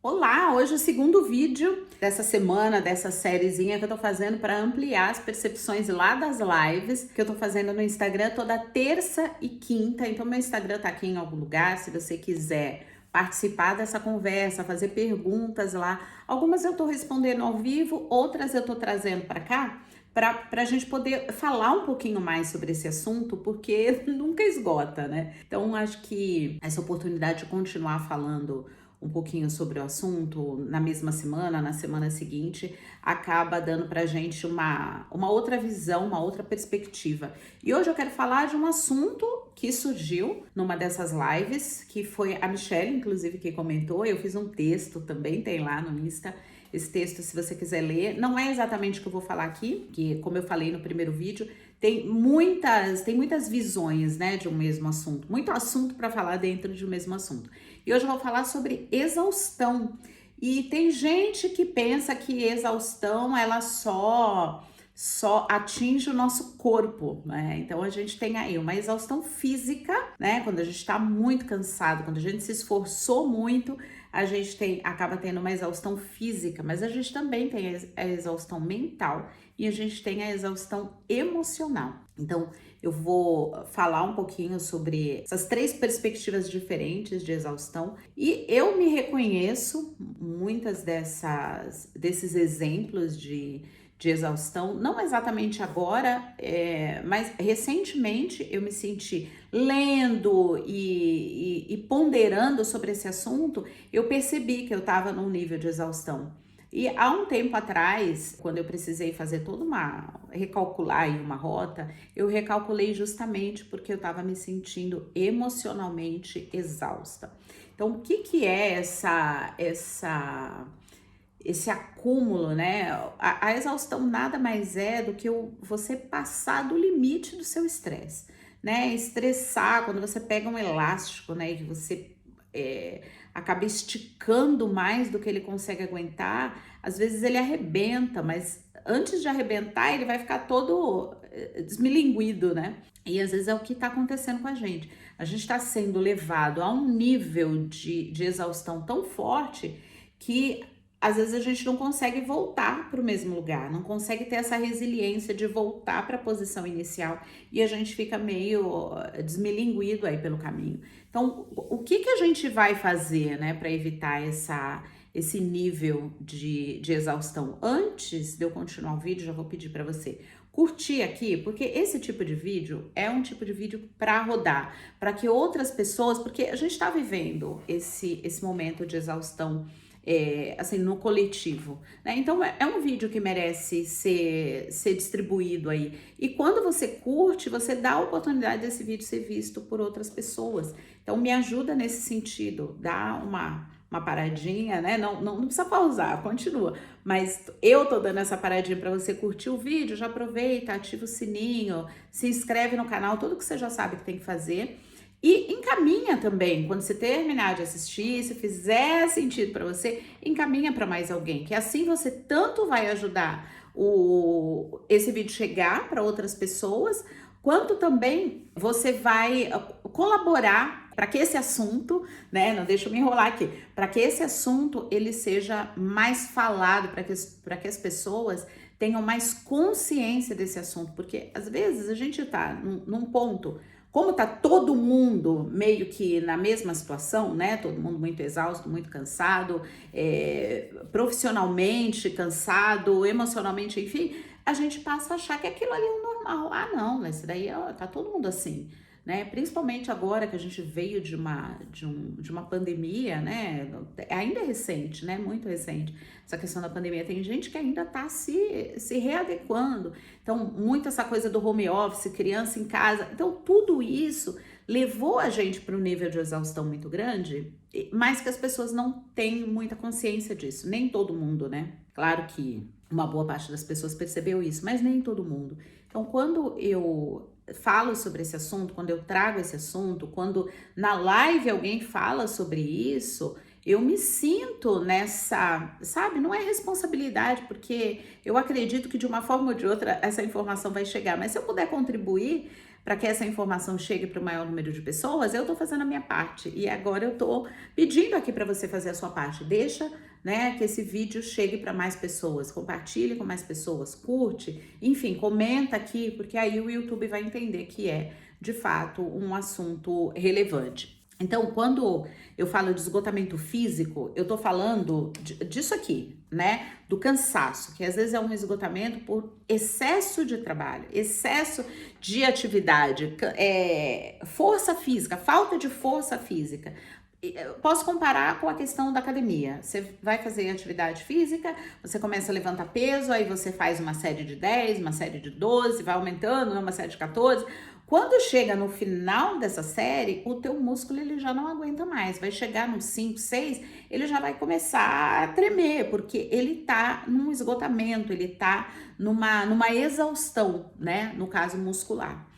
Olá, hoje é o segundo vídeo dessa semana, dessa sériezinha que eu tô fazendo para ampliar as percepções lá das lives que eu tô fazendo no Instagram toda terça e quinta. Então, meu Instagram tá aqui em algum lugar, se você quiser participar dessa conversa, fazer perguntas lá. Algumas eu tô respondendo ao vivo, outras eu tô trazendo para cá, para a gente poder falar um pouquinho mais sobre esse assunto, porque nunca esgota, né? Então, acho que essa oportunidade de continuar falando um pouquinho sobre o assunto na mesma semana, na semana seguinte, acaba dando pra gente uma outra visão, uma outra perspectiva. E hoje eu quero falar de um assunto que surgiu numa dessas lives, que foi a Michelle, inclusive, que comentou. Eu fiz um texto também, tem lá no Insta. Esse texto, se você quiser ler, não é exatamente o que eu vou falar aqui, que, como eu falei no primeiro vídeo, tem muitas visões, né, de um mesmo assunto, muito assunto para falar dentro de um mesmo assunto. E hoje eu vou falar sobre exaustão. E tem gente que pensa que exaustão ela só atinge o nosso corpo, né? Então a gente tem aí uma exaustão física, né? Quando a gente está muito cansado, quando a gente se esforçou muito, a gente acaba tendo uma exaustão física, mas a gente também tem a exaustão mental e a gente tem a exaustão emocional. Então, eu vou falar um pouquinho sobre essas três perspectivas diferentes de exaustão e eu me reconheço muitas desses exemplos de exaustão, não exatamente agora, mas recentemente eu me senti lendo e ponderando sobre esse assunto, eu percebi que eu estava num nível de exaustão. E há um tempo atrás, quando eu precisei fazer recalcular aí uma rota, eu recalculei justamente porque eu estava me sentindo emocionalmente exausta. Então, o que que é esse acúmulo, né? A exaustão nada mais é do que você passar do limite do seu estresse, né? Estressar, quando você pega um elástico, né? E que você acaba esticando mais do que ele consegue aguentar, às vezes ele arrebenta, mas antes de arrebentar, ele vai ficar todo desmilinguido, né? E às vezes é o que está acontecendo com a gente. A gente está sendo levado a um nível de exaustão tão forte que às vezes a gente não consegue voltar para o mesmo lugar, não consegue ter essa resiliência de voltar para a posição inicial e a gente fica meio desmilinguido aí pelo caminho. Então, o que que a gente vai fazer, né, para evitar esse nível de exaustão? Antes de eu continuar o vídeo, já vou pedir para você curtir aqui, porque esse tipo de vídeo é um tipo de vídeo para rodar, para que outras pessoas, porque a gente está vivendo esse momento de exaustão assim, no coletivo, né? Então é um vídeo que merece ser distribuído aí. E quando você curte, você dá a oportunidade desse vídeo ser visto por outras pessoas. Então me ajuda nesse sentido, dá uma paradinha, né? Não precisa pausar, continua. Mas eu tô dando essa paradinha para você curtir o vídeo, já aproveita, ativa o sininho, se inscreve no canal, tudo que você já sabe que tem que fazer. E encaminha também, quando você terminar de assistir, se fizer sentido para você, encaminha para mais alguém, que assim você tanto vai ajudar esse vídeo chegar para outras pessoas, quanto também você vai colaborar para que esse assunto, né, não deixa eu me enrolar aqui, para que esse assunto ele seja mais falado, para que as pessoas tenham mais consciência desse assunto, porque às vezes a gente tá num ponto, como tá todo mundo meio que na mesma situação, né? Todo mundo muito exausto, muito cansado, profissionalmente cansado, emocionalmente, enfim, a gente passa a achar que aquilo ali é o normal. Ah, não, isso daí tá todo mundo assim, né? Principalmente agora que a gente veio de uma pandemia, né? Ainda é recente, né? Muito recente essa questão da pandemia. Tem gente que ainda tá se readequando. Então, muito essa coisa do home office, criança em casa. Então, tudo isso levou a gente para um nível de exaustão muito grande, mas que as pessoas não têm muita consciência disso. Nem todo mundo, né? Claro que uma boa parte das pessoas percebeu isso, mas nem todo mundo. Então, quando eu falo sobre esse assunto, quando eu trago esse assunto, quando na live alguém fala sobre isso, eu me sinto nessa, sabe, não é responsabilidade, porque eu acredito que de uma forma ou de outra essa informação vai chegar, mas se eu puder contribuir, para que essa informação chegue para o maior número de pessoas, eu estou fazendo a minha parte. E agora eu estou pedindo aqui para você fazer a sua parte. Deixa, né, que esse vídeo chegue para mais pessoas, compartilhe com mais pessoas, curte, enfim, comenta aqui, porque aí o YouTube vai entender que é, de fato, um assunto relevante. Então, quando eu falo de esgotamento físico, eu tô falando disso aqui, né? Do cansaço, que às vezes é um esgotamento por excesso de trabalho, excesso de atividade, força física, falta de força física. Eu posso comparar com a questão da academia. Você vai fazer atividade física, você começa a levantar peso, aí você faz uma série de 10, uma série de 12, vai aumentando, uma série de 14. Quando chega no final dessa série, o teu músculo ele já não aguenta mais. Vai chegar no 5, 6, ele já vai começar a tremer, porque ele tá num esgotamento, ele tá numa exaustão, né? No caso muscular.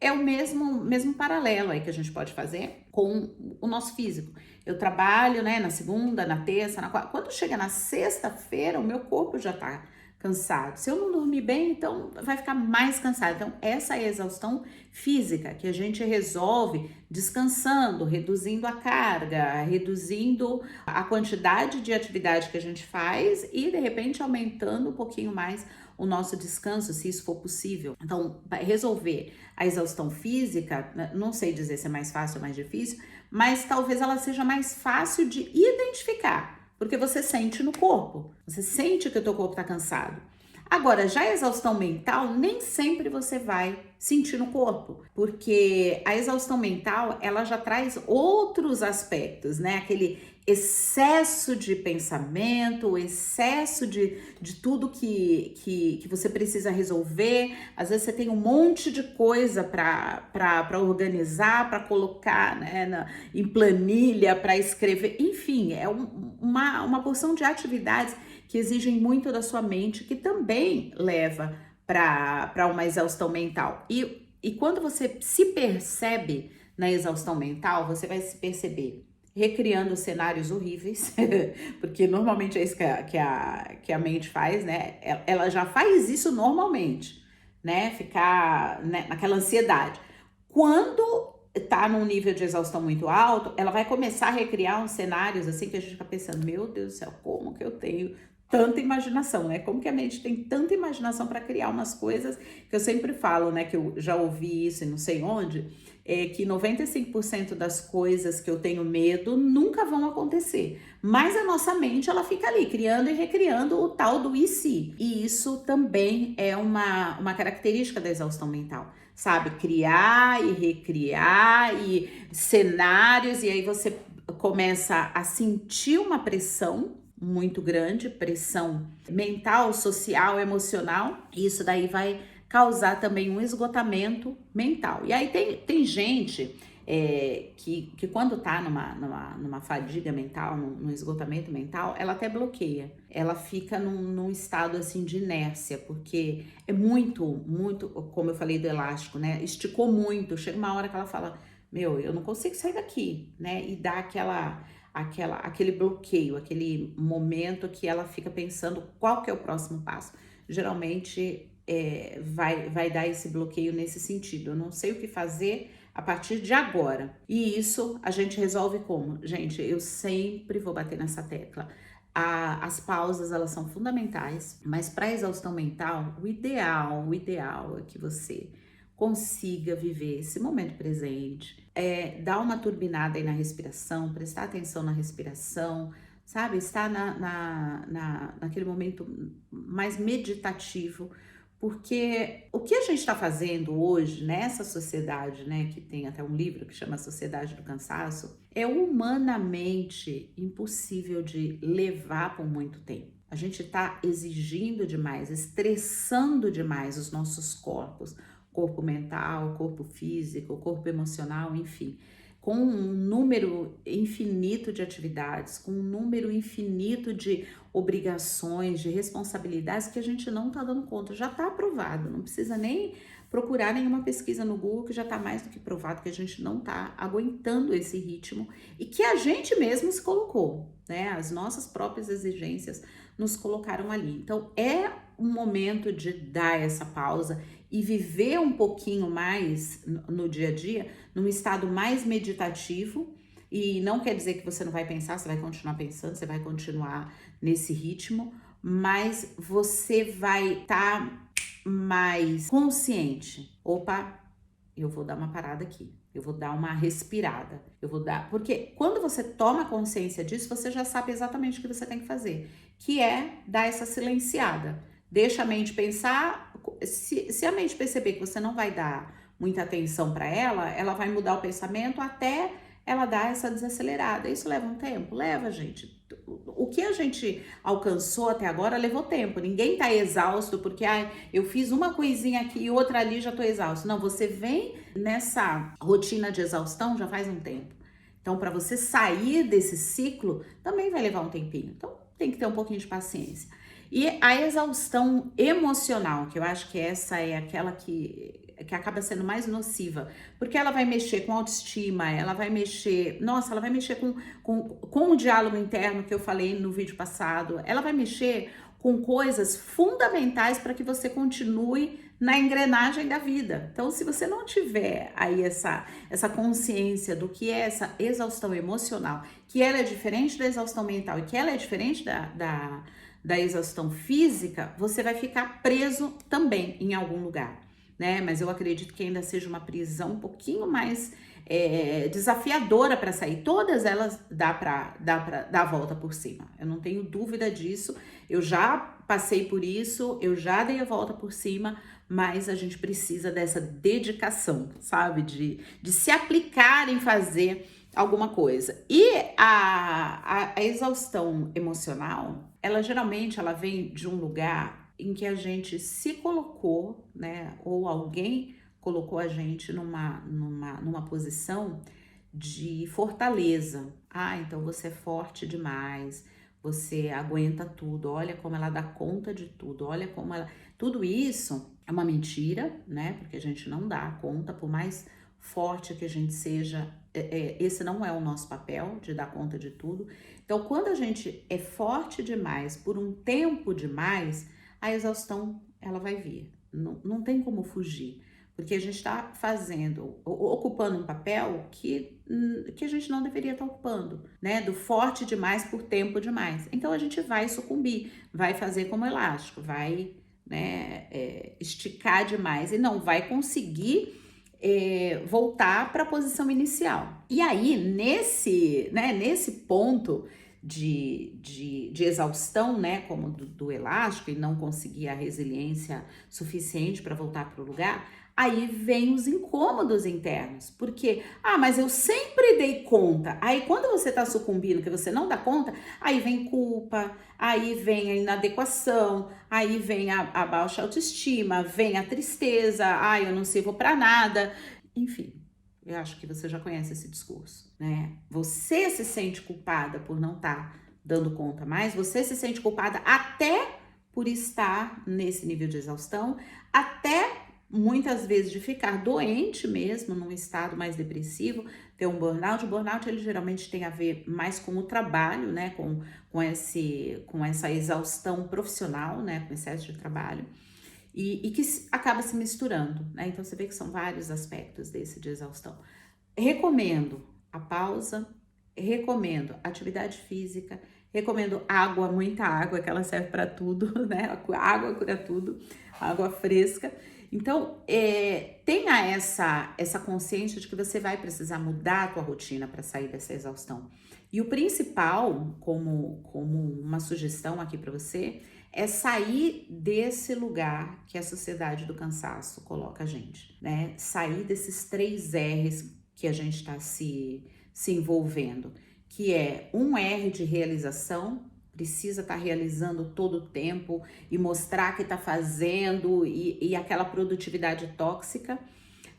É o mesmo paralelo aí que a gente pode fazer com o nosso físico. Eu trabalho, né, na segunda, na terça, na quarta. Quando chega na sexta-feira, o meu corpo já tá cansado. Se eu não dormir bem, então vai ficar mais cansado. Então, essa é a exaustão física que a gente resolve descansando, reduzindo a carga, reduzindo a quantidade de atividade que a gente faz e, de repente, aumentando um pouquinho mais o nosso descanso, se isso for possível. Então, resolver a exaustão física, não sei dizer se é mais fácil ou mais difícil, mas talvez ela seja mais fácil de identificar, porque você sente no corpo, você sente que o teu corpo está cansado. Agora, já a exaustão mental, nem sempre você vai sentir no corpo, porque a exaustão mental, ela já traz outros aspectos, né? Aquele excesso de pensamento, o excesso de tudo que você precisa resolver. Às vezes você tem um monte de coisa para organizar, para colocar, né, em planilha, para escrever. Enfim, é uma porção de atividades que exigem muito da sua mente, que também leva para uma exaustão mental. E quando você se percebe na exaustão mental, você vai se perceber recriando cenários horríveis, porque normalmente é isso que a mente faz, né? Ela já faz isso normalmente, né? Ficar, né, naquela ansiedade. Quando tá num nível de exaustão muito alto, ela vai começar a recriar uns cenários assim que a gente fica pensando, meu Deus do céu, como que eu tenho tanta imaginação, né? Como que a mente tem tanta imaginação para criar umas coisas que eu sempre falo, né? Que eu já ouvi isso e não sei onde, que 95% das coisas que eu tenho medo nunca vão acontecer. Mas a nossa mente, ela fica ali, criando e recriando o tal do e se. E isso também é uma característica da exaustão mental, sabe? Criar e recriar e cenários, e aí você começa a sentir uma pressão muito grande, pressão mental, social, emocional, e isso daí vai causar também um esgotamento mental. E aí tem gente que quando tá numa fadiga mental, num esgotamento mental, ela até bloqueia, ela fica num estado assim de inércia, porque é muito, como eu falei do elástico, né? Esticou muito, chega uma hora que ela fala, meu, eu não consigo sair daqui, né? E dá aquele bloqueio, aquele momento que ela fica pensando qual que é o próximo passo. Geralmente vai dar esse bloqueio nesse sentido. Eu não sei o que fazer a partir de agora. E isso a gente resolve como? Gente, eu sempre vou bater nessa tecla. As pausas, elas são fundamentais, mas para exaustão mental, o ideal é que você consiga viver esse momento presente, dar uma turbinada aí na respiração, prestar atenção na respiração, sabe? Estar naquele momento mais meditativo, porque o que a gente está fazendo hoje nessa sociedade, né, que tem até um livro que chama Sociedade do Cansaço, é humanamente impossível de levar por muito tempo. A gente está exigindo demais, estressando demais os nossos corpos, corpo mental, corpo físico, corpo emocional, enfim, com um número infinito de atividades, com um número infinito de obrigações, de responsabilidades que a gente não está dando conta. Já está aprovado, não precisa nem procurar nenhuma pesquisa no Google, que já está mais do que provado que a gente não está aguentando esse ritmo e que a gente mesmo se colocou, né? As nossas próprias exigências nos colocaram ali. Então, é um momento de dar essa pausa e viver um pouquinho mais no dia a dia, num estado mais meditativo. E não quer dizer que você não vai pensar, você vai continuar pensando, você vai continuar nesse ritmo, mas você vai estar mais consciente. Opa, eu vou dar uma parada aqui. Eu vou dar uma respirada. Eu vou dar. Porque quando você toma consciência disso, você já sabe exatamente o que você tem que fazer, que é dar essa silenciada. Deixa a mente pensar. Se a mente perceber que você não vai dar muita atenção para ela, ela vai mudar o pensamento até ela dar essa desacelerada. Isso leva um tempo? Leva, gente. O que a gente alcançou até agora levou tempo. Ninguém tá exausto porque eu fiz uma coisinha aqui e outra ali, já tô exausto. Não, você vem nessa rotina de exaustão já faz um tempo. Então, para você sair desse ciclo, também vai levar um tempinho. Então, tem que ter um pouquinho de paciência. E a exaustão emocional, que eu acho que essa é aquela que acaba sendo mais nociva, porque ela vai mexer com autoestima, ela vai mexer, nossa, ela vai mexer com o diálogo interno que eu falei no vídeo passado, ela vai mexer com coisas fundamentais para que você continue na engrenagem da vida. Então, se você não tiver aí essa consciência do que é essa exaustão emocional, que ela é diferente da exaustão mental e que ela é diferente da exaustão física, você vai ficar preso também em algum lugar, né? Mas eu acredito que ainda seja uma prisão um pouquinho mais desafiadora para sair. Todas elas dá para dar a volta por cima. Eu não tenho dúvida disso. Eu já passei por isso, eu já dei a volta por cima, mas a gente precisa dessa dedicação, sabe? De se aplicar em fazer alguma coisa. E a exaustão emocional, ela geralmente ela vem de um lugar em que a gente se colocou, né? Ou alguém colocou a gente numa posição de fortaleza. Então você é forte demais, você aguenta tudo, olha como ela dá conta de tudo, olha como ela... Tudo isso é uma mentira, né? Porque a gente não dá conta, por mais forte que a gente seja, esse não é o nosso papel, de dar conta de tudo. Então, quando a gente é forte demais, por um tempo demais, a exaustão, ela vai vir. Não tem como fugir. Porque a gente está ocupando um papel que a gente não deveria estar ocupando, né? Do forte demais por tempo demais. Então a gente vai sucumbir, vai fazer como elástico, vai, né, esticar demais e não vai conseguir voltar para a posição inicial. E aí, nesse ponto de exaustão, né, como do elástico, e não conseguir a resiliência suficiente para voltar para o lugar, aí vem os incômodos internos, porque, mas eu sempre dei conta. Aí quando você tá sucumbindo, que você não dá conta, aí vem culpa, aí vem a inadequação, aí vem a baixa autoestima, vem a tristeza, eu não sirvo para nada, enfim. Eu acho que você já conhece esse discurso, né? Você se sente culpada por não estar dando conta mais, você se sente culpada até por estar nesse nível de exaustão, até muitas vezes de ficar doente mesmo, num estado mais depressivo, ter um burnout. O burnout, ele geralmente tem a ver mais com o trabalho, né? Com essa exaustão profissional, né? Com excesso de trabalho. E que acaba se misturando, né? Então você vê que são vários aspectos desse de exaustão. Recomendo a pausa, recomendo atividade física, recomendo água, muita água, que ela serve para tudo, né? A água cura tudo, água fresca. Então, tenha essa consciência de que você vai precisar mudar a tua rotina para sair dessa exaustão. E o principal, como uma sugestão aqui para você, é sair desse lugar que a sociedade do cansaço coloca a gente, né? Sair desses 3 R's que a gente está se envolvendo, que é um R de realização, precisa estar realizando todo o tempo e mostrar que está fazendo e aquela produtividade tóxica.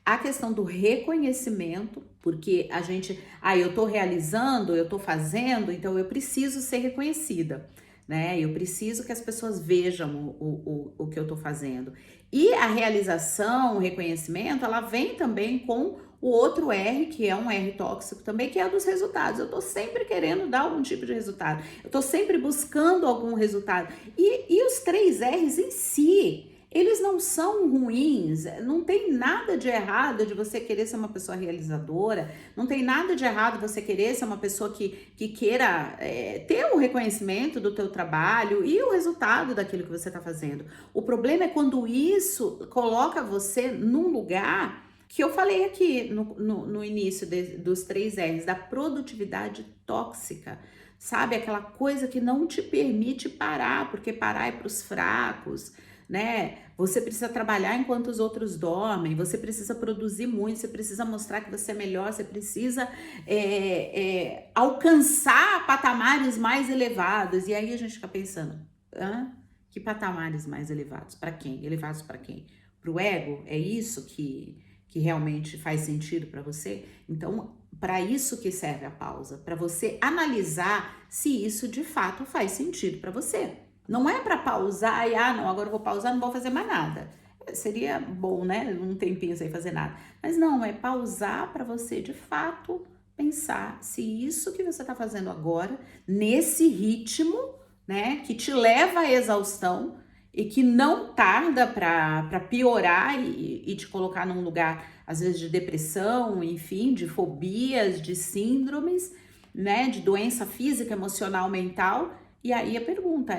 A questão do reconhecimento, porque a gente, eu tô realizando, eu tô fazendo, então eu preciso ser reconhecida, né? Eu preciso que as pessoas vejam o que eu tô fazendo. E a realização, o reconhecimento, ela vem também com o outro R, que é um R tóxico também, que é dos resultados. Eu tô sempre querendo dar algum tipo de resultado. Eu tô sempre buscando algum resultado. E os 3 R's em si, Eles não são ruins, não tem nada de errado de você querer ser uma pessoa realizadora, não tem nada de errado você querer ser uma pessoa que queira ter o reconhecimento do teu trabalho e o resultado daquilo que você está fazendo. O problema é quando isso coloca você num lugar que eu falei aqui no início dos 3 R's, da produtividade tóxica, sabe? Aquela coisa que não te permite parar, porque parar é para os fracos, né? Você precisa trabalhar enquanto os outros dormem, você precisa produzir muito, você precisa mostrar que você é melhor, você precisa alcançar patamares mais elevados. E aí a gente fica pensando, que patamares mais elevados? Para quem? Elevados para quem? Para o ego? É isso que realmente faz sentido para você? Então, para isso que serve a pausa, para você analisar se isso de fato faz sentido para você. Não é para pausar e, não, agora eu vou pausar, não vou fazer mais nada. Seria bom, né? Um tempinho sem fazer nada. Mas não, é pausar para você de fato pensar se isso que você está fazendo agora, nesse ritmo, né, que te leva à exaustão e que não tarda para piorar e te colocar num lugar, às vezes, de depressão, enfim, de fobias, de síndromes, né, de doença física, emocional, mental. E aí a pergunta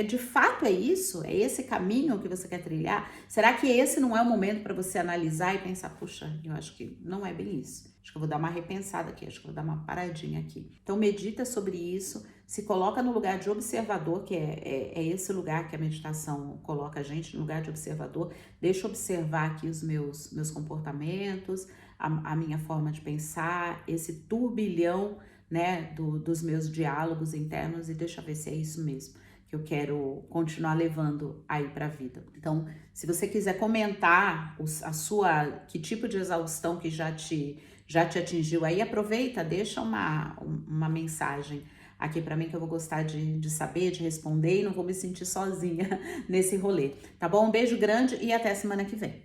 de fato é isso? É esse caminho que você quer trilhar? Será que esse não é o momento para você analisar e pensar, puxa, eu acho que não é bem isso. Acho que eu vou dar uma repensada aqui, acho que eu vou dar uma paradinha aqui. Então medita sobre isso, se coloca no lugar de observador, que é esse lugar que a meditação coloca a gente, no lugar de observador. Deixa eu observar aqui os meus comportamentos, a minha forma de pensar, esse turbilhão, né, dos meus diálogos internos, e deixa eu ver se é isso mesmo que eu quero continuar levando aí para a vida. Então, se você quiser comentar que tipo de exaustão que já te atingiu aí, aproveita, deixa uma mensagem aqui para mim que eu vou gostar de saber, de responder, e não vou me sentir sozinha nesse rolê, tá bom? Um beijo grande e até semana que vem.